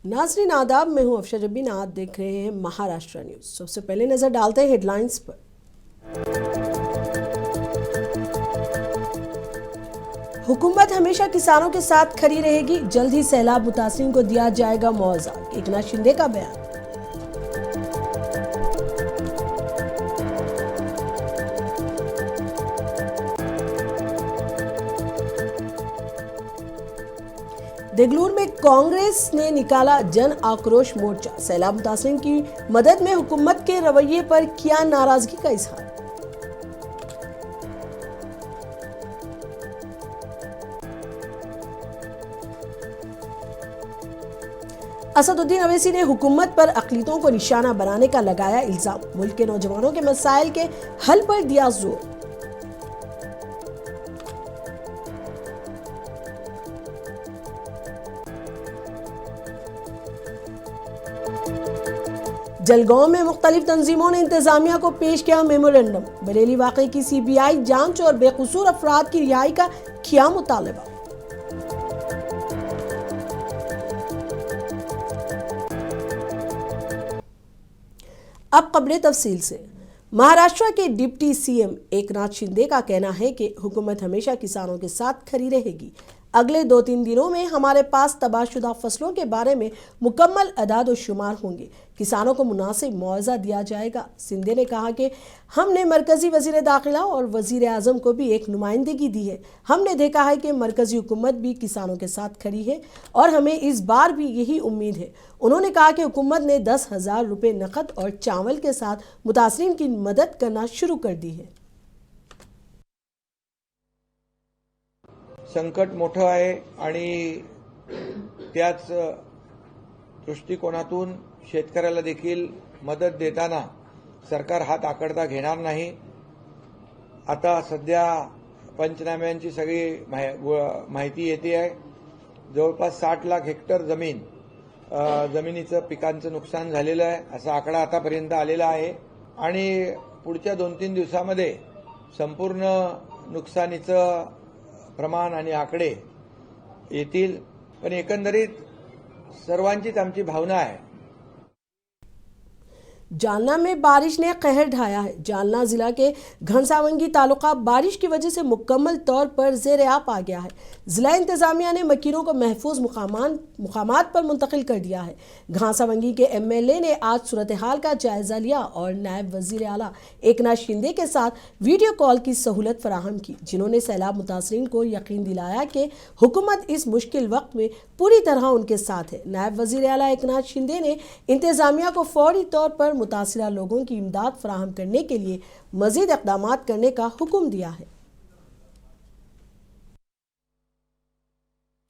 नाज़रीन आदाब, मैं हूं अफशर रब्बी। आप देख रहे हैं महाराष्ट्र न्यूज़। सबसे पहले नजर डालते हैं हेडलाइंस पर। हुकूमत हमेशा किसानों के साथ खड़ी रहेगी, जल्द ही सैलाब मुतासिरीन को दिया जाएगा मुआवजा, एकनाथ शिंदे का बयान। देगलूर में कांग्रेस ने निकाला जन आक्रोश मोर्चा, सैलाब मुतासिरीन की मदद में हुकूमत के रवैये पर किया नाराजगी का इजहार। असदुद्दीन अवैसी ने हुकूमत पर अक़लियतों को निशाना बनाने का लगाया इल्जाम, मुल्क के नौजवानों के मसाइल के हल पर दिया जोर। जलगांव में मुख्तलिफ तंजीमों ने इंतजामिया को पेश किया मेमोरेंडम, बरेली वाक़े की CBI जांच और बेकसूर अफराद की रिहाई का किया मुतालबा। अब खबरें तफसील से। महाराष्ट्र के डिप्टी CM एकनाथ शिंदे का कहना है कि हुकूमत हमेशा किसानों के साथ खड़ी रहेगी। अगले 2-3 दिनों में हमारे पास तबाहशुदा फसलों के बारे में मुकम्मल अदाद व शुमार होंगे, किसानों को मुनासिब मुआवजा दिया जाएगा। शिंदे ने कहा कि हमने मरकजी वजीर दाखिला और वजीर आजम को भी एक नुमाइंदगी दी है। हमने देखा है कि मरकजी हुकूमत भी किसानों के साथ खड़ी है और हमें इस बार भी यही उम्मीद है। उन्होंने कहा कि हुकूमत ने 10,000 रुपये नकद और चावल के साथ मुतासरीन की मदद करना शुरू कर दी है। संकट मोठं आहे आणि त्याच दृष्टिकोनातून शेतकऱ्याला देखील मदत देताना सरकार हात आकडता घेणार नाही। आता सध्या पंचनाम्यांची सगळी माहिती येते आहे। जवळपास 60 लाख हेक्टर जमिनीचं पिकांचं नुकसान झालेलं आहे, असा आकडा आतापर्यंत आलेला आहे आणि पुढच्या 2-3 दिवसामध्ये संपूर्ण नुकसानीचं प्रमाण आणि आकडे येतील। पण एकंदरीत सर्वांचीच आमची भावना आहे। जालना में बारिश ने कहर ढाया है। जालना जिला के घनसावंगी तालुका बारिश की वजह से मुकम्मल तौर पर ज़ेर-ए-आब आ गया है। जिला इंतजामिया ने मकीनों को महफूज मुकामात पर मुंतकिल कर दिया है। घनसावंगी के MLA ने आज सूरत हाल का जायजा लिया और नायब वजीर आला एकनाथ शिंदे के साथ वीडियो कॉल की सहूलत फराहम की, जिन्होंने सैलाब मुतासरीन को यकीन दिलाया कि हुकूमत इस मुश्किल वक्त में पूरी तरह उनके साथ है। नायब वजीर आला एकनाथ शिंदे ने इंतजामिया को फौरी तौर पर मुतासिरा लोगों की इमदाद फराहम करने के लिए मजीद इक़दामात करने का हुक्म दिया है।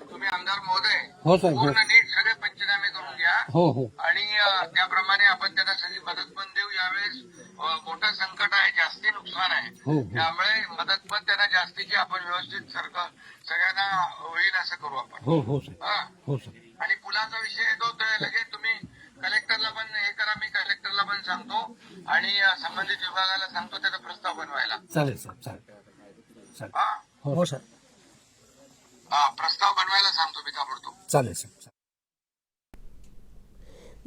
तुम्ही आमदार महोदय हो सर, पूर्ण नीट सगळे पंचनामे करून घ्या आणि त्याप्रमाणे आपण त्यांना सगळी मदत पण देऊ। यावेळेस मोठं संकट आहे, जास्ती नुकसान आहे, त्यामुळे मदत पण त्यांना जास्तीची आपण व्यवस्थित सगळ्यांना होईल असं करू आपण। हो सर। आणि पुलाचा विषय येतो तर लगेच तुम्ही कलेक्टरला पण हे करा, मी कलेक्टरला पण सांगतो आणि संबंधित विभागाला सांगतो त्याचा प्रस्ताव बनवायला। चालेल सर, चालेल। हो सर, प्रस्ताव बनवायला सांगतो मी ताबडतोब। चालेल सर।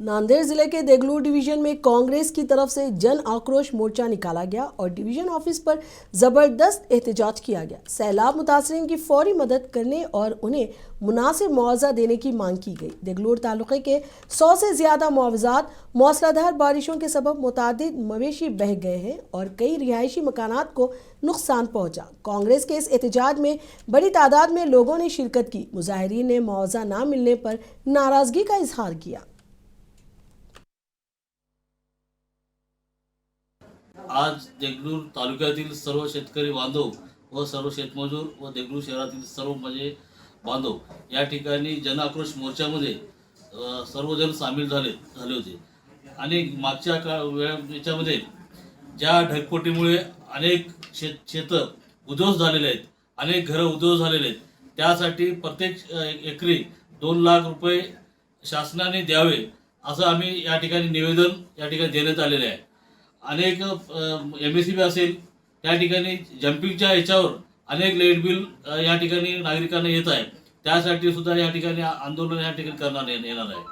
नांदेड़ जिले के देगलूर डिवीजन में कांग्रेस की तरफ से जन आक्रोश मोर्चा निकाला गया और डिवीजन ऑफिस पर जबरदस्त एहतजाज किया गया। सैलाब मुतासरीन की फौरी मदद करने और उन्हें मुनासिब मुआवजा देने की मांग की गई। देगलूर तालुके के 100 से ज्यादा मुआवजात मौसलाधार बारिशों के सबब मुतादिद मवेशी बह गए हैं और कई रिहायशी मकानात को नुकसान पहुंचा। कांग्रेस के इस एहतजाज में बड़ी तादाद में लोगों ने शिरकत की। मुजाहिरीन ने मुआवजा न मिलने पर नाराजगी का इजहार किया। आज देगलूर तालुक्यातील सर्व शेतकरी बांधव व सर्व शेतमजूर व देगलूर शहरातील सर्व बांधव या ठिकाणी जन आक्रोश मोर्चामध्ये सर्वजण सामील झाले होते। आणि मागच्या याच्यामध्ये ज्या ढगफुटीमुळे अनेक शेत उद्ध्वस्त झालेले आहेत, अनेक घरं उद्ध्वस्त झालेले आहेत, त्यासाठी प्रत्येक एकरी 2 लाख रुपये शासनाने द्यावे असं आम्ही या ठिकाणी निवेदन या ठिकाणी देण्यात आलेले आहे. अनेक MSCB असेल त्या ठिकाणी जम्पिंगच्या ह्याच्यावर अनेक लाईट बिल या ठिकाणी नागरिकांना येत आहे. त्यासाठी सुद्धा या ठिकाणी आंदोलन या ठिकाणी करण्यात येणार आहे.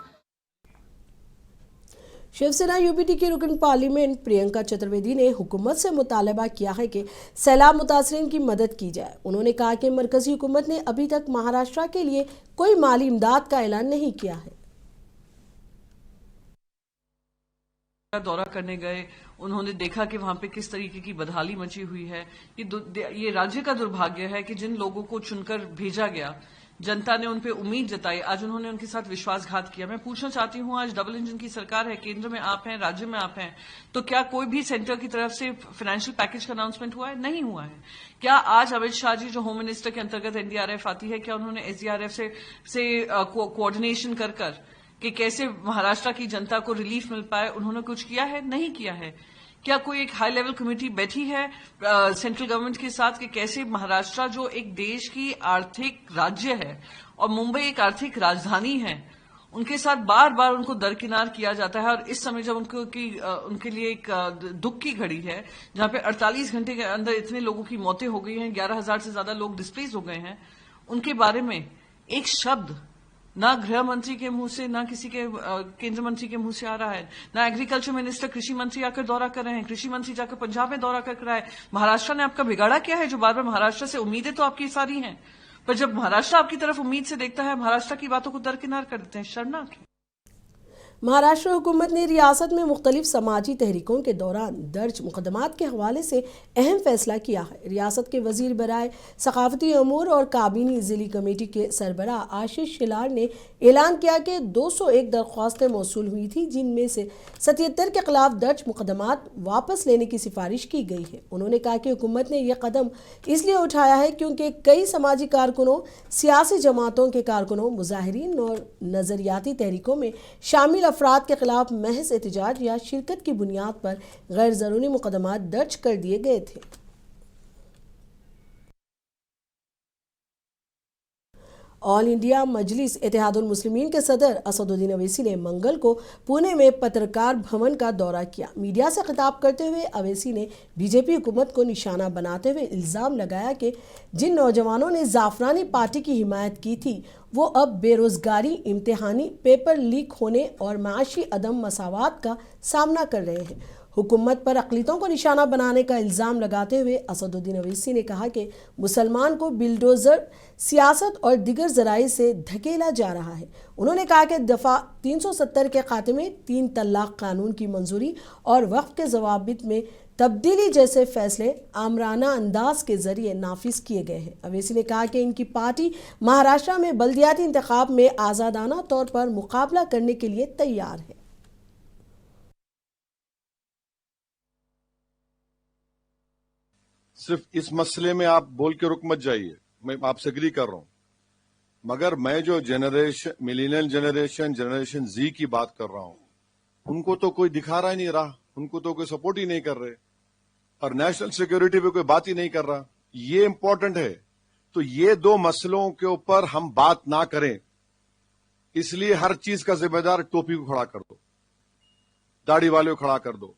शिवसेना यूपीटी की रुकन पार्लियामेंट प्रियंका चतुर्वेदी ने हुकूमत से मुतालबा किया है कि सैलाब मुतासरीन की मदद की जाए। उन्होंने कहा कि मरकजी हुकूमत ने अभी तक महाराष्ट्र के लिए कोई माली इमदाद का ऐलान नहीं किया है। दौरा करने गए, उन्होंने देखा कि वहां पे किस तरीके की बदहाली मची हुई है। ये राज्य का दुर्भाग्य है कि जिन लोगों को चुनकर भेजा गया, जनता ने उन पे उम्मीद जताई, आज उन्होंने उनके साथ विश्वासघात किया। मैं पूछना चाहती हूं, आज डबल इंजन की सरकार है, केंद्र में आप हैं, राज्य में आप हैं, तो क्या कोई भी सेंटर की तरफ से फाइनेंशियल पैकेज का अनाउंसमेंट हुआ है? नहीं हुआ है। क्या आज अमित शाह जी जो होम मिनिस्टर के अंतर्गत NDRF आती है, क्या उन्होंने SDRF से कोऑर्डिनेशन कर कि कैसे महाराष्ट्र की जनता को रिलीफ मिल पाए, उन्होंने कुछ किया है? नहीं किया है। क्या कोई एक हाई लेवल कमेटी बैठी है सेंट्रल गवर्नमेंट के साथ कि कैसे महाराष्ट्र जो एक देश की आर्थिक राज्य है और मुंबई एक आर्थिक राजधानी है, उनके साथ बार बार उनको दरकिनार किया जाता है। और इस समय जब उनके लिए एक दुख की घड़ी है, जहां पे 48 घंटे के अंदर इतने लोगों की मौतें हो गई हैं, 11,000 से ज्यादा लोग डिस्प्लेस हो गए हैं, उनके बारे में एक शब्द ना गृह मंत्री के मुंह से, ना किसी के केंद्र मंत्री के मुंह से आ रहा है, ना एग्रीकल्चर मिनिस्टर, कृषि मंत्री आकर दौरा कर रहे हैं, कृषि मंत्री जाकर पंजाब में दौरा कर रहा है। महाराष्ट्र ने आपका बिगाड़ा क्या है जो बार बार महाराष्ट्र से उम्मीदें तो आपकी सारी हैं, पर जब महाराष्ट्र आपकी तरफ उम्मीद से देखता है, महाराष्ट्र की बातों को दरकिनार कर देते हैं। शर्मनाक है। महाराष्ट्र हुकूमत ने रियासत में मुख्तलिफ समाजी तहरीकों के दौरान दर्ज मुकदमात के हवाले से अहम फैसला किया है। रियासत के वजीर बराए सकाफती अमूर और काबीनी जिली कमेटी के सरबराह आशीष शिलार ने ऐलान किया कि 201 दरख्वास्तें मौसूल हुई थी, जिनमें से 77 के खिलाफ दर्ज मुकदमात वापस लेने की सिफारिश की गई है। उन्होंने कहा कि हुकूमत ने यह कदम इसलिए उठाया है क्योंकि कई समाजी कारकुनों, सियासी जमातों के कारकुनों, मुजाहिरीन और नज़रियाती तहरीकों में शामिल अफराद के खिलाफ महज एहतजाज या शिरकत की बुनियाद पर गैर ज़रूरी मुकदमात दर्ज कर दिए गए थे। ऑल इंडिया मजलिस इत्तेहादुल मुस्लिमीन के सदर असदुद्दीन अवैसी ने मंगल को पुणे में पत्रकार भवन का दौरा किया। मीडिया से खिताब करते हुए अवैसी ने बीजेपी हुकूमत को निशाना बनाते हुए इल्ज़ाम लगाया कि जिन नौजवानों ने जाफरानी पार्टी की हिमायत की थी, वो अब बेरोजगारी, इम्तिहानी पेपर लीक होने और माशी अदम मसावात का सामना कर रहे हैं। हुकूमत पर अक़लियतों को निशाना बनाने का इल्ज़ाम लगाते हुए असदुद्दीन अवैसी ने कहा कि मुसलमान को बिल्डोज़र, सियासत और दिगर ज़राए से धकेला जा रहा है। उन्होंने कहा कि दफ़ा 370 के खात्मे, 3 तलाक़ कानून की मंजूरी और वक्फ के ज़वाबित में तब्दीली जैसे फैसले आमराना अंदाज के जरिए नाफिज किए गए हैं। अवैसी ने कहा कि इनकी पार्टी महाराष्ट्र में बल्दियाती इंतखाब में आज़ादाना तौर पर मुकाबला करने के लिए तैयार है। सिर्फ इस मसले में आप बोल के रुक मत जाइए, मैं आपसे एग्री कर रहा हूं, मगर मैं जो जनरेशन, मिलेनियल जनरेशन Z की बात कर रहा हूं, उनको तो कोई दिखा रहा ही नहीं रहा, उनको तो कोई सपोर्ट ही नहीं कर रहे और नेशनल सिक्योरिटी पे कोई बात ही नहीं कर रहा। ये इंपॉर्टेंट है। तो ये दो मसलों के ऊपर हम बात ना करें, इसलिए हर चीज का जिम्मेदार टोपी को खड़ा कर दो, दाढ़ी वाले को खड़ा कर दो।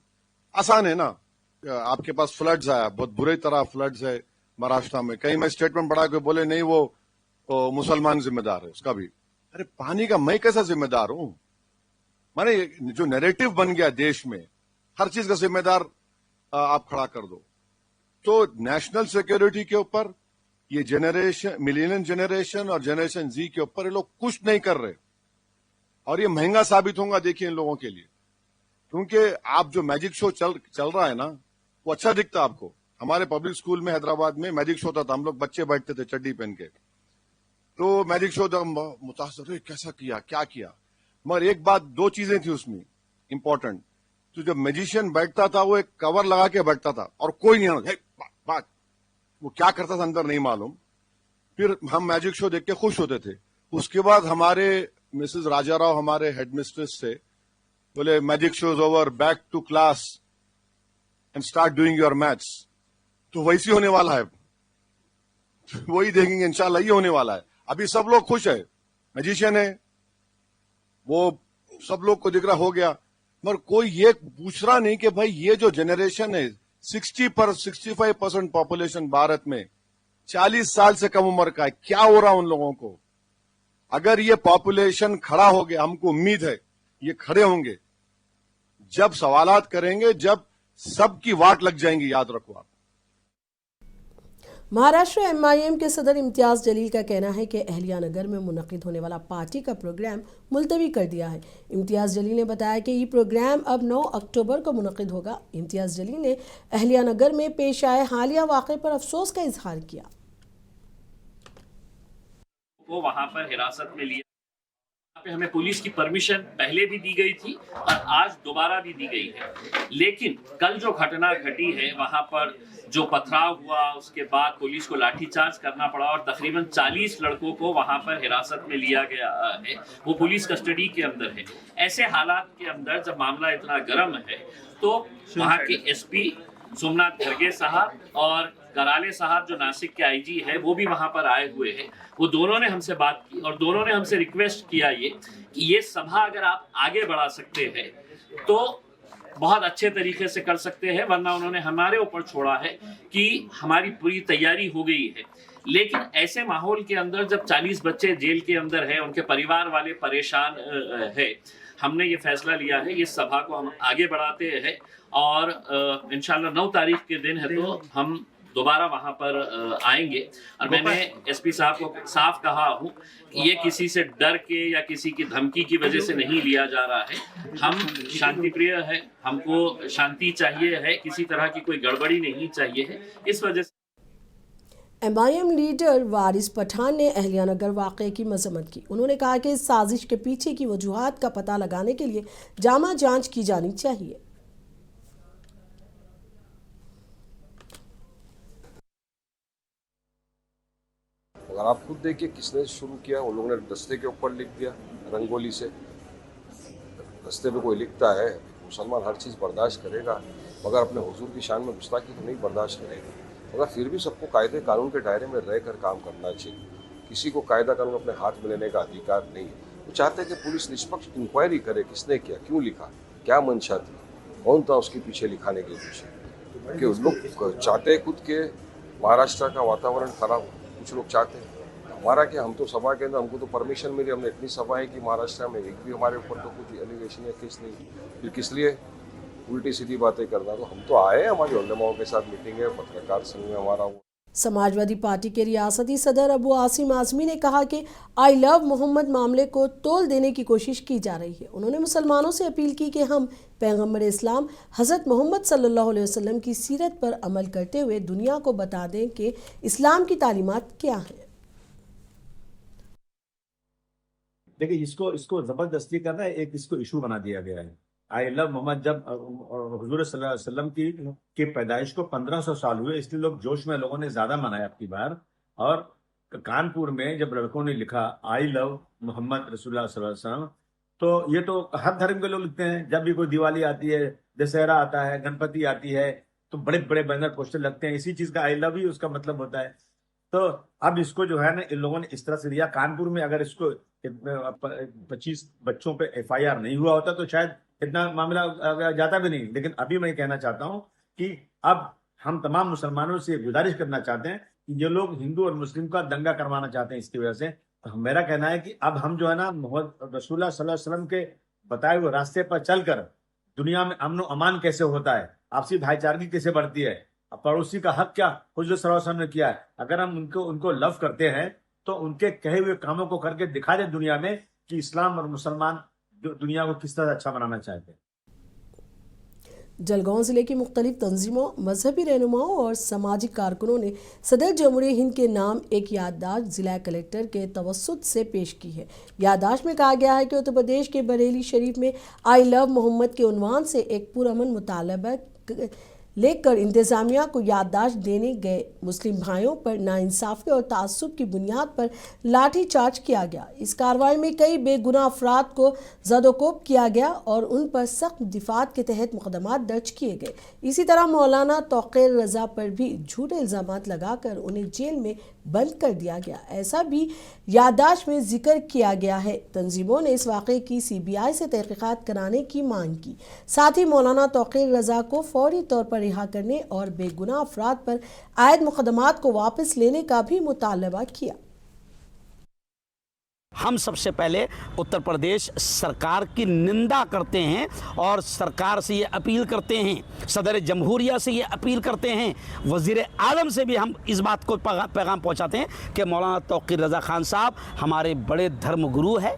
आसान है ना। आपके पास फ्लड्स आया, बहुत बुरी तरह फ्लड्स है महाराष्ट्र में। कहीं मैं स्टेटमेंट पढ़ा के बोले नहीं वो मुसलमान जिम्मेदार है उसका भी। अरे पानी का मैं कैसा जिम्मेदार हूं? माने जो नैरेटिव बन गया देश में, हर चीज का जिम्मेदार आप खड़ा कर दो। तो नेशनल सिक्योरिटी के ऊपर ये जनरेशन, मिलेनियल जनरेशन और जनरेशन Z के ऊपर ये लोग कुछ नहीं कर रहे और ये महंगा साबित होगा देखिए इन लोगों के लिए। क्योंकि आप जो मैजिक शो चल रहा है ना, वो अच्छा दिखता आपको। हमारे पब्लिक स्कूल में हैदराबाद में मैजिक शो था, हम लोग बच्चे बैठते थे चड्डी पहन के, तो मैजिक शो था, मुतासर कैसा किया, क्या किया। मगर एक बात, दो चीजें थी उसमें इंपॉर्टेंट। तो जब मैजिशियन बैठता था वो एक कवर लगा के बैठता था और कोई नहीं बात वो क्या करता था अंदर नहीं मालूम। फिर हम मैजिक शो देख के खुश होते थे। उसके बाद हमारे मिसेस राजाराव, हमारे हेडमिस्ट्रेस से बोले magic show is over, back to class and start doing your maths. तो वैसी होने वाला है, वही देखेंगे इंशाल्लाह, ये होने वाला है। अभी सब लोग खुश है, मैजिशियन है, वो सब लोग को दिख रहा हो गया, मगर कोई ये पूछ रहा नहीं कि भाई ये जो जनरेशन है 65% पॉपुलेशन भारत में 40 साल से कम उम्र का है, क्या हो रहा उन लोगों को? अगर ये पॉपुलेशन खड़ा हो गया, हमको उम्मीद है ये खड़े होंगे, जब सवालात करेंगे, जब सबकी वाट लग जाएंगी, याद रखो आप। महाराष्ट्र एमआईएम के सदर इम्तियाज जलील का कहना है कि अहलियानगर में मुनक्किद होने वाला पार्टी का प्रोग्राम मुलतवी कर दिया है। इम्तियाज जलील ने बताया कि ये प्रोग्राम अब 9 अक्टूबर को मुनक्किद होगा। इम्तियाज जलील ने अहलियानगर में पेश आए हालिया वाक़े पर अफसोस का इजहार किया। वो वहां पर हिरासत में लिया, वहाँ पे हमें पुलिस की परमिशन पहले भी दी गई थी और आज दोबारा भी दी गई है, लेकिन कल जो घटना घटी है वहां पर जो पथराव हुआ, उसके बाद पुलिस को लाठीचार्ज करना पड़ा और तकरीबन 40 लड़कों को वहां पर हिरासत में लिया गया है, वो पुलिस कस्टडी के अंदर है। ऐसे हालात के अंदर जब मामला इतना गर्म है तो वहां के एसपी सोमनाथ खरगे साहब और कराले साहब जो नासिक के आईजी है वो भी वहां पर आए हुए हैं। वो दोनों ने हमसे बात की और दोनों ने हमसे रिक्वेस्ट किया कि ये सभा अगर आप आगे बढ़ा सकते हैं तो बहुत अच्छे तरीके से कर सकते हैं, वरना उन्होंने हमारे ऊपर छोड़ा है कि हमारी पूरी तैयारी हो गई है। लेकिन ऐसे माहौल के अंदर जब 40 बच्चे जेल के अंदर हैं, उनके परिवार वाले परेशान है, हमने ये फैसला लिया है ये सभा को हम आगे बढ़ाते हैं और इंशाल्लाह 9 तारीख के दिन है तो हम दोबारा वहां पर आएंगे। और मैंने एसपी साहब को साफ कहा हूं कि ये किसी से डर के या किसी की धमकी की वजह से नहीं लिया जा रहा है। हम शांति प्रिय है, हमको शांति चाहिए है, किसी तरह की कोई गड़बड़ी नहीं चाहिए है। इस वजह से एमआईएम लीडर वारिस पठान ने अहलियानगर वाक़े की मजम्मत की। उन्होंने कहा कि इस साजिश के पीछे की वजूहात का पता लगाने के लिए जामा जांच की जानी चाहिए। अगर आप खुद देखिए किसने शुरू किया, उन लोगों ने दस्ते के ऊपर लिख दिया रंगोली से। दस्ते पे कोई लिखता है, मुसलमान हर चीज़ बर्दाश्त करेगा, मगर अपने हुजूर की शान में गुस्ताखी तो नहीं बर्दाश्त करेगा। मगर फिर भी सबको कायदे कानून के दायरे में रहकर काम करना चाहिए। किसी को कायदा कानून अपने हाथ में लेने का अधिकार नहीं है। वो चाहते हैं कि पुलिस निष्पक्ष इंक्वायरी करे, किसने किया, क्यों लिखा, क्या मंशा थी, कौन था उसके पीछे लिखाने के पीछे। कि लोग चाहते हैं खुद के महाराष्ट्र का वातावरण खराब हो, कुछ लोग चाहते हैं। हमारा क्या, हम तो सभा के अंदर, हमको तो परमिशन मिली, हमने इतनी सभा है कि महाराष्ट्र में एक भी हमारे ऊपर तो कुछ एलिगेशन या केस नहीं, फिर किस लिए उल्टी सीधी बातें करना। तो हम तो आए, हमारी उलमाओं के साथ मीटिंग है, पत्रकार संघ में हमारा। समाजवादी पार्टी के रियासती सदर अबू आसिम आजमी ने कहा कि आई लव मोहम्मद मामले को तोल देने की कोशिश की जा रही है। उन्होंने मुसलमानों से अपील की कि हम पैगम्बर इस्लाम हज़रत मोहम्मद सल्लल्लाहु अलैहि वसल्लम की सीरत पर अमल करते हुए दुनिया को बता दें कि इस्लाम की तालीमात क्या है। देखिए, इसको जबरदस्ती करना है, एक इसको इशू बना दिया गया है। आई लव मोहम्मद, जब हुजूर सल्लल्लाहु अलैहि वसल्लम की पैदाइश को 1500 साल हुए, इसलिए लोग लोगों ने ज्यादा मनाया आपकी बार। और कानपुर में जब लड़कों ने लिखा आई लव मोहम्मद रसूलुल्लाह सल्लल्लाहु अलैहि वसल्लम, तो ये तो हर धर्म के लोग लिखते हैं। जब भी कोई दिवाली आती है, दशहरा आता है, गणपति आती है, तो बड़े बड़े बैनर पोस्टर लगते हैं, इसी चीज का आई लव ही उसका मतलब होता है। तो अब इसको जो है ना, इन लोगों ने इस तरह से दिया। कानपुर में अगर इसको 25 बच्चों पे FIR नहीं हुआ होता तो शायद इतना मामला जाता भी नहीं। लेकिन अभी मैं कहना चाहता हूं कि अब हम तमाम मुसलमानों से गुजारिश करना चाहते हैं कि ये लोग हिंदू और मुस्लिम का दंगा करवाना चाहते हैं इसकी वजह से। तो मेरा कहना है कि अब हम जो है ना, मोहम्मद रसूलुल्लाह सल्लल्लाहु अलैहि वसल्लम के बताए हुए रास्ते पर चलकर दुनिया में अमन अमान कैसे होता है, आपसी भाईचारगी कैसे बढ़ती है, पड़ोसी का हक क्या हुजूर सल्लल्लाहु अलैहि वसल्लम ने किया है, अगर हम उनको लव करते हैं तो उनके कहे हुए कामों को करके दिखा दे दुनिया में कि इस्लाम और मुसलमान दुनिया को किस तरह अच्छा बनाना चाहते हैं। जलगांव जिले की मुख्तलिफ तंजीमों, मजहबी रहनुमाओं और समाजी कारकुनों ने सदर जमहूरियत हिंद के नाम एक याददाश्त जिला कलेक्टर के तवस्सुत से पेश की है। याददाश्त में कहा गया है कि उत्तर प्रदेश के बरेली शरीफ में आई लव मोहम्मद के उन्वान से एक पुरअमन मुतालबा लेकर इंतजामिया को याददाश्त देने गए मुस्लिम भाइयों पर नाइंसाफी और तासुब की बुनियाद पर लाठीचार्ज किया गया। इस कार्रवाई में कई बेगुनाह अफराद को ज़दोकोब किया गया और उन पर सख्त दिफात के तहत मुकदमात दर्ज किए गए। इसी तरह मौलाना तौक़ीर रज़ा पर भी झूठे इल्ज़ामात लगाकर उन्हें जेल में बंद कर दिया गया, ऐसा भी याददाश्त में जिक्र किया गया है। तंजीमों ने इस वाक़े की CBI से तहक़ीक़ात कराने की मांग की। साथ ही मौलाना तौक़ीर रज़ा को फौरी तौर पर रिहा करने और बेगुनाह अफराद पर आयद मुकदमात को वापस लेने का भी मुतालबा किया। हम सबसे पहले उत्तर प्रदेश सरकार की निंदा करते हैं और सरकार से ये अपील करते हैं, सदर जमहूरिया से ये अपील करते हैं, वज़ीर आज़म से भी हम इस बात को पैगाम पहुंचाते हैं कि मौलाना तौक़ीर रज़ा खान साहब हमारे बड़े धर्म गुरु है।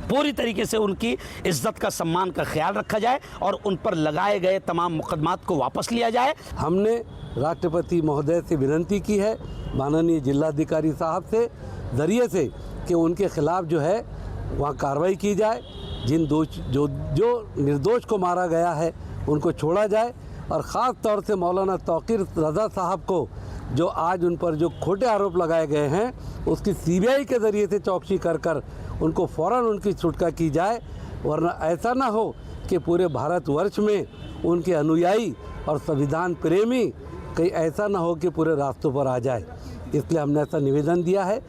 पूरी तरीके से उनकी इज्जत का सम्मान का ख्याल रखा जाए और उन पर लगाए गए तमाम मुकदमात को वापस लिया जाए। हमने राष्ट्रपति महोदय से विनती की है, माननीय जिलाधिकारी साहब से ज़रिए से, कि उनके ख़िलाफ़ जो है वहाँ कार्रवाई की जाए। जो निर्दोष को मारा गया है उनको छोड़ा जाए और ख़ास तौर से मौलाना तौक़ीर रज़ा साहब को जो आज उन पर जो खोटे आरोप लगाए गए हैं उसकी CBI के ज़रिए से चौकसी कर उनको फ़ौरन उनकी छुटका की जाए, वरना ऐसा ना हो कि पूरे भारतवर्ष में उनके अनुयायी और संविधान प्रेमी कहीं ऐसा ना हो कि पूरे रास्तों पर आ जाए। इसलिए हमने ऐसा निवेदन दिया है।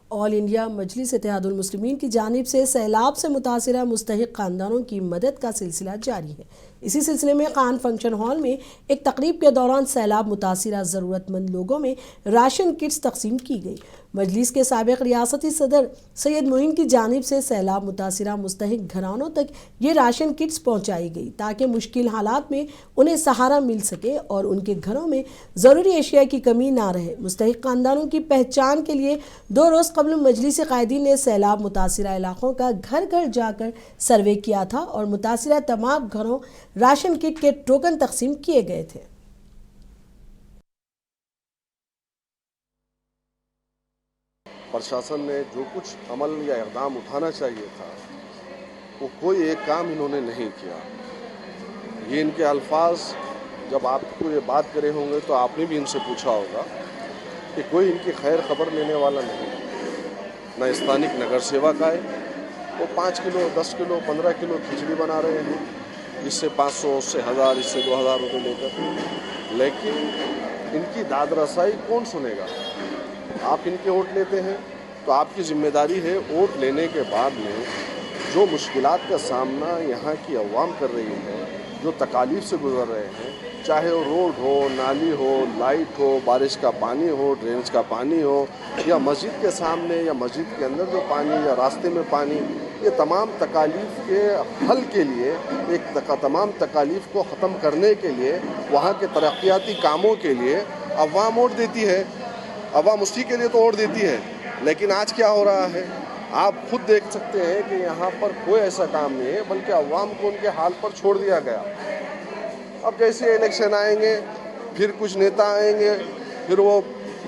ऑल इंडिया मजलिस इत्तेहादुल मुस्लिमीन की जानिब से सैलाब से मुतासिरा मुस्तहिक ख़ानदानों की मदद का सिलसिला जारी है। इसी सिलसिले में खान फंक्शन हॉल में एक तकरीब के दौरान सैलाब मुतासिरा ज़रूरतमंद लोगों में राशन किट्स तकसीम की गई। मजलिस के साबिक़ रियासती सदर सैयद मोइन की जानिब से सैलाब मुतासिरा मुस्तहिक घरानों तक ये राशन किट्स पहुँचाई गई ताकि मुश्किल हालात में उन्हें सहारा मिल सके और उनके घरों में ज़रूरी अशिया की कमी ना रहे। मुस्तहिक ख़ानदानों की पहचान के लिए 2 रोज़ कबल मजलिस क़ायदीन ने सैलाब मुतासिरा इलाक़ों का घर घर जाकर सर्वे किया था और मुतासिरा तमाम घरों राशन किट के टोकन तकसीम किए गए थे। प्रशासन ने जो कुछ अमल या इक़दाम उठाना चाहिए था वो कोई एक काम इन्होंने नहीं किया। ये इनके अल्फाज जब आपको ये बात करे होंगे तो आपने भी इनसे पूछा होगा कि कोई इनकी खैर खबर लेने वाला नहीं। न स्थानिक नगर सेवक आए, वो 5 किलो 10 किलो 15 किलो खिचड़ी बना रहे हैं, इससे 500 उससे 1000 इससे 2000 रुपये लेकर। लेकिन इनकी दाद रसाई कौन सुनेगा? आप इनके वोट लेते हैं तो आपकी जिम्मेदारी है वोट लेने के बाद में जो मुश्किलात का सामना यहाँ की अवाम कर रही है, जो तकालीफ से गुजर रहे हैं, चाहे वो रोड हो, नाली हो, लाइट हो, बारिश का पानी हो, ड्रेनेज का पानी हो, या मस्जिद के सामने या मस्जिद के अंदर जो पानी या रास्ते में पानी, ये तमाम तकालीफ के हल के लिए तमाम तकालीफ को ख़त्म करने के लिए वहाँ के तरक्याती कामों के लिए अवाम वोट देती है। अवाम उसी के लिए तो वोट देती है। लेकिन आज क्या हो रहा है आप खुद देख सकते हैं कि यहाँ पर कोई ऐसा काम नहीं है, बल्कि अवाम को उनके हाल पर छोड़ दिया गया। अब जैसे इलेक्शन आएंगे, फिर कुछ नेता आएंगे, फिर वो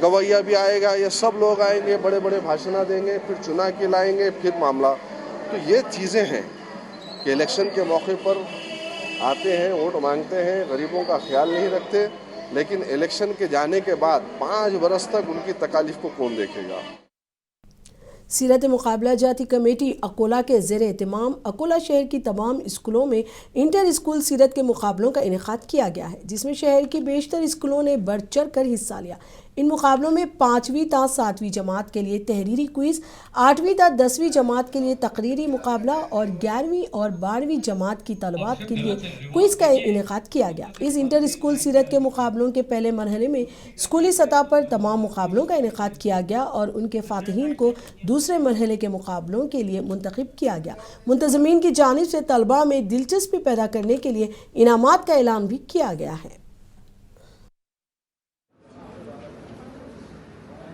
गवैया भी आएगा, ये सब लोग आएंगे, बड़े बड़े भाषण देंगे, फिर चुनाव के लाएंगे, फिर मामला। तो ये चीज़ें हैं कि इलेक्शन के मौके पर आते हैं, वोट मांगते हैं, गरीबों का ख्याल नहीं रखते, लेकिन इलेक्शन के जाने के बाद 5 बरस तक उनकी तकालीफ को कौन देखेगा। सीरत मुकाबला जाती कमेटी अकोला के ज़ेर एहतमाम अकोला शहर की तमाम स्कूलों में इंटर स्कूल सीरत के मुकाबलों का इनेकाद किया गया है, जिसमें शहर की बेशतर स्कूलों ने बढ़ चढ़ कर हिस्सा लिया। इन मुकाबलों में 5वीं ता 7वीं जमात के लिए तहरीरी क्विज़, 8वीं ता 10वीं जमात के लिए तकरीरी मुकाबला और 11वीं और 12वीं जमात की तलबात के लिए क्विज़ का इनेकाद किया गया। इस इंटर स्कूल सीरत के मुकाबलों के पहले मरहले में स्कूली सतह पर तमाम मुकाबलों का इनेकाद किया गया और उनके फातिहीन को दूसरे मरहले के मुकाबलों के लिए मुंतखब किया गया। मुंतज़मीन की जानिब से तलबा में दिलचस्पी पैदा करने के लिए इनामात का ऐलान भी किया गया है।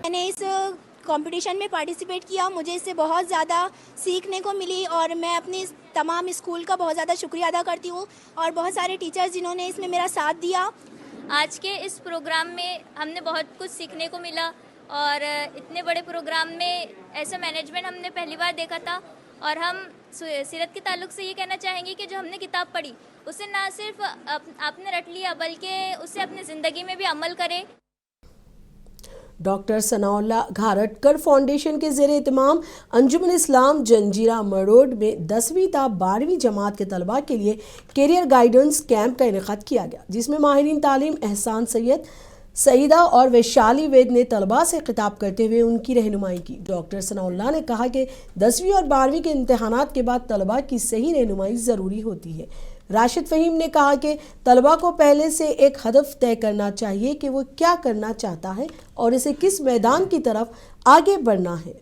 मैंने इस कंपटीशन में पार्टिसिपेट किया, मुझे इससे बहुत ज़्यादा सीखने को मिली और मैं अपनी तमाम स्कूल का बहुत ज़्यादा शुक्रिया अदा करती हूँ और बहुत सारे टीचर्स जिन्होंने इसमें मेरा साथ दिया। आज के इस प्रोग्राम में हमने बहुत कुछ सीखने को मिला और इतने बड़े प्रोग्राम में ऐसा मैनेजमेंट हमने पहली बार देखा था और हम सीरत के ताल्लुक से ये कहना चाहेंगे कि जो हमने किताब पढ़ी उसे ना सिर्फ आपने रट लिया बल्कि उसे अपनी ज़िंदगी में भी अमल करें। डॉक्टर सनाउल्लाह घारटकर फाउंडेशन के ज़ेरे इत्माम अंजुमन इस्लाम जंजीरा मरोड में 10वीं ता 12वीं जमात के तलबा के लिए कैरियर गाइडेंस कैंप का इनेकाद किया गया, जिसमें माहिरीन तालीम एहसान सैयद, सईदा और वैशाली वेद ने तलबा से खिताब करते हुए उनकी रहनुमाई की। डॉक्टर सनाउल्लाह ने कहा कि 10वीं और 12वीं के इम्तहानात के बाद तलबा की सही रहनुमाई ज़रूरी होती है। राशिद फ़हीम ने कहा कि तलबा को पहले से एक हदफ तय करना चाहिए कि वो क्या करना चाहता है और इसे किस मैदान की तरफ आगे बढ़ना है।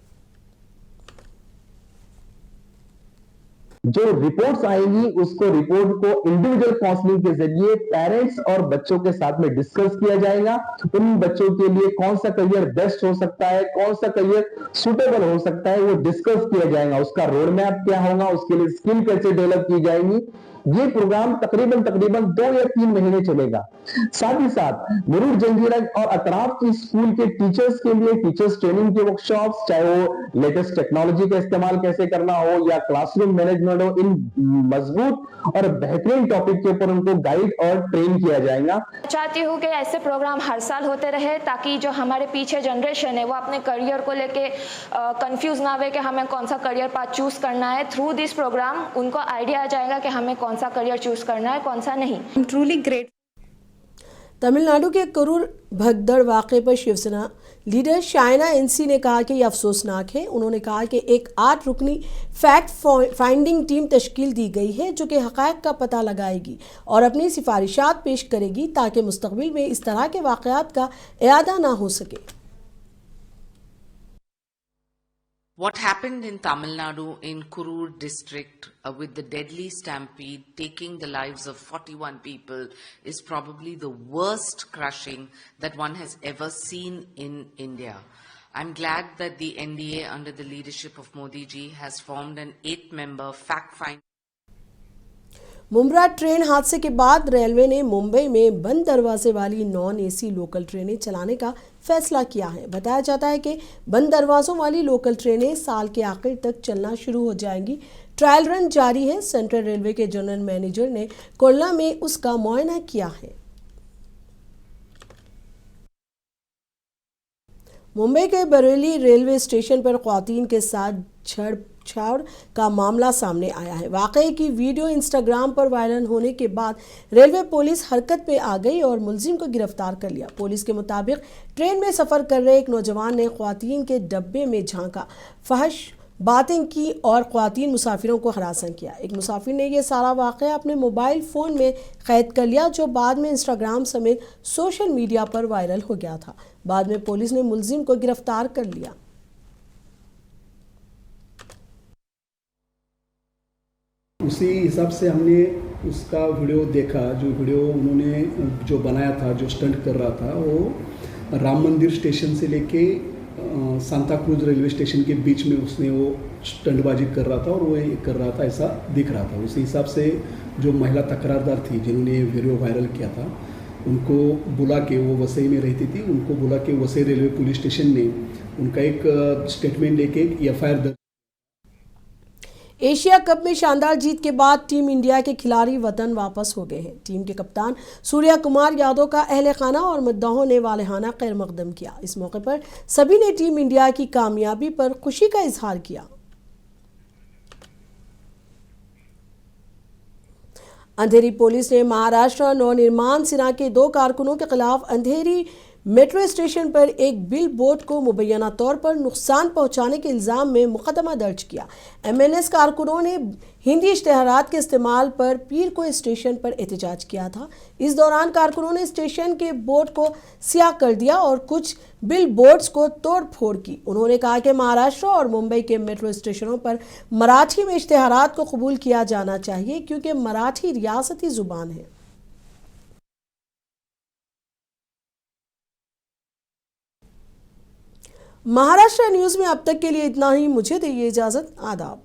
जो रिपोर्ट्स आएंगी उसको रिपोर्ट को इंडिविजुअल काउंसलिंग के जरिए पेरेंट्स और बच्चों के साथ में डिस्कस किया जाएगा। उन बच्चों के लिए कौन सा करियर बेस्ट हो सकता है, कौन सा करियर सुटेबल हो सकता है, वो डिस्कस किया जाएगा। उसका रोड मैप क्या होगा, उसके लिए स्किल कैसे डेवलप की जाएगी। ये प्रोग्राम तकरीबन 2 या 3 महीने चलेगा। साथ ही साथ मुरूर जंजीरा और अतराफ की स्कूल के टीचर्स के लिए टीचर्स ट्रेनिंग के वर्कशॉप्स, चाहे वो लेटेस्ट टेक्नोलॉजी का इस्तेमाल कैसे करना हो या क्लासरूम मैनेजमेंट हो, इन मजबूत और बेहतरीन टॉपिक के ऊपर उनको गाइड और ट्रेन किया जाएगा। चाहती हूँ कि ऐसे प्रोग्राम हर साल होते रहे ताकि जो हमारे पीछे जनरेशन है वो अपने करियर को लेके कंफ्यूज ना हो कि हमें कौन सा करियर पाथ चूज करना है। थ्रू दिस प्रोग्राम उनको आइडिया आ जाएगा कि हमें कौन सा करियर चूज करना है, कौन सा नहीं। Truly great. तमिलनाडु के करूर भगदड़ वाक़े पर शिवसेना लीडर शाइना एनसी ने कहा कि यह अफसोसनाक है। उन्होंने कहा कि एक 8 रुकनी फैक्ट फाइंडिंग टीम तश्कील दी गई है जो कि हक़ाइक़ का पता लगाएगी और अपनी सिफारिशात पेश करेगी ताकि मुस्तक़बिल में इस तरह के वाक़यात का इआदा ना हो सके। What happened in Tamil Nadu in Kurur district with the deadly stampede taking the lives of 41 people is probably the worst crushing that one has ever seen in India. I'm glad that the NDA under the leadership of Modi ji has formed an 8-member fact-finding. Mumbra train हादसे के बाद railway ने मुंबई में बंद दरवाजे वाली non AC local ट्रेनें चलाने का फैसला किया है। बताया जाता है कि बंद दरवाजों वाली लोकल ट्रेनें साल के आखिर तक चलना शुरू हो जाएंगी। ट्रायल रन जारी है। सेंट्रल रेलवे के जनरल मैनेजर ने कोल्ला में उसका मुआयना किया है। मुंबई के बरेली रेलवे स्टेशन पर ख्वातीन के साथ छेड़छाड़ का मामला सामने आया है। वाकये की वीडियो इंस्टाग्राम पर वायरल होने के बाद रेलवे पुलिस हरकत में आ गई और मुलजिम को गिरफ्तार कर लिया। पुलिस के मुताबिक ट्रेन में सफ़र कर रहे एक नौजवान ने ख्वातीन के डब्बे में झांका, फहश बातें की और ख्वातीन मुसाफिरों को हरासन किया। एक मुसाफिर ने यह सारा वाक़या अपने मोबाइल फ़ोन में कैद कर लिया जो बाद में इंस्टाग्राम समेत सोशल मीडिया पर वायरल हो गया था। बाद में पुलिस ने मुलजिम को गिरफ्तार कर लिया। उसी हिसाब से हमने उसका वीडियो देखा। जो वीडियो उन्होंने जो बनाया था, जो स्टंट कर रहा था, वो राम मंदिर स्टेशन से लेके सांता क्रूज रेलवे स्टेशन के बीच में उसने वो स्टंटबाजी कर रहा था और वो ये कर रहा था, ऐसा दिख रहा था। उसी हिसाब से जो महिला तकरारदार थी जिन्होंने वीडियो वायरल किया था, उनको बुला के, वो वसई में रहती थी, उनको बुला के वसई रेलवे पुलिस स्टेशन ने उनका एक स्टेटमेंट लेके एफआईआर दर्ज। एशिया कप में शानदार जीत के बाद टीम इंडिया के खिलाड़ी वतन वापस हो गए हैं। टीम के कप्तान सूर्या कुमार यादव का अहले खाना और मुद्दाहों ने वालेहाना खैर मकदम किया। इस मौके पर सभी ने टीम इंडिया की कामयाबी पर खुशी का इजहार किया। अंधेरी पुलिस ने महाराष्ट्र नवनिर्माण सेना के 2 कारकुनों के खिलाफ अंधेरी मेट्रो स्टेशन पर एक बिल बोर्ड को मुबैना तौर पर नुकसान पहुंचाने के इल्ज़ाम में मुकदमा दर्ज किया। एमएनएस कारकुनों ने हिंदी इश्तेहारात के इस्तेमाल पर पीर को स्टेशन पर एहतजाज किया था। इस दौरान कारकुनों ने स्टेशन के बोर्ड को स्याह कर दिया और कुछ बिल बोर्ड्स को तोड़ फोड़ की। उन्होंने कहा कि महाराष्ट्र और मुंबई के मेट्रो स्टेशनों पर मराठी में इश्तेहारात को कबूल किया जाना चाहिए क्योंकि मराठी रियासती ज़ुबान है। महाराष्ट्र न्यूज़ में अब तक के लिए इतना ही। मुझे दीजिए इजाज़त। आदाब।